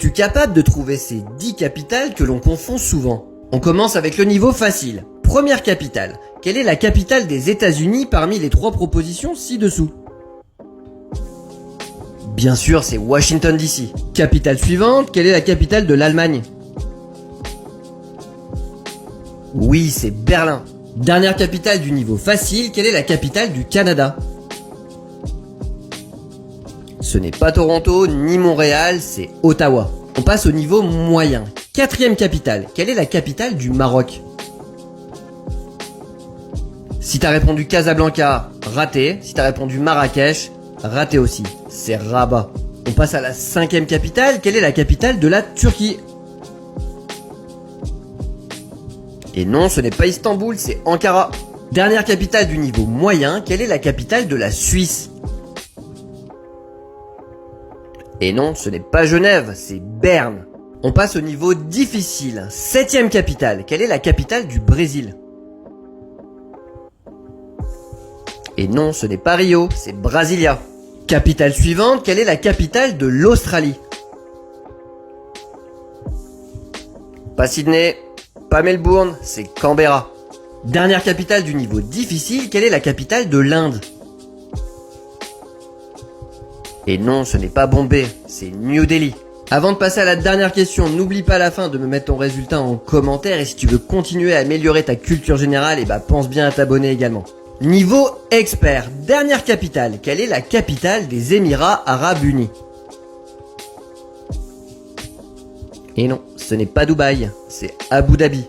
Es-tu capable de trouver ces 10 capitales que l'on confond souvent? On commence avec le niveau facile. Première capitale. Quelle est la capitale des États-Unis parmi les 3 propositions ci-dessous? Bien sûr, c'est Washington DC. Capitale suivante, quelle est la capitale de l'Allemagne? Oui, c'est Berlin. Dernière capitale du niveau facile, quelle est la capitale du Canada? Ce n'est pas Toronto ni Montréal, c'est Ottawa. On passe au niveau moyen. Quatrième capitale, quelle est la capitale du Maroc? Si t'as répondu Casablanca, raté. Si t'as répondu Marrakech, raté aussi. C'est Rabat. On passe à la 5e capitale, quelle est la capitale de la Turquie? Et non, ce n'est pas Istanbul, c'est Ankara. Dernière capitale du niveau moyen, quelle est la capitale de la Suisse? Et non, ce n'est pas Genève, c'est Berne. On passe au niveau difficile. 7e capitale, quelle est la capitale du Brésil? Et non, ce n'est pas Rio, c'est Brasilia. Capitale suivante, quelle est la capitale de l'Australie? Pas Sydney, pas Melbourne, c'est Canberra. Dernière capitale du niveau difficile, quelle est la capitale de l'Inde? Et non, ce n'est pas Bombay, c'est New Delhi. Avant de passer à la dernière question, n'oublie pas à la fin de me mettre ton résultat en commentaire et si tu veux continuer à améliorer ta culture générale, pense bien à t'abonner également. Niveau expert, dernière capitale, quelle est la capitale des Émirats Arabes Unis? Et non, ce n'est pas Dubaï, c'est Abu Dhabi.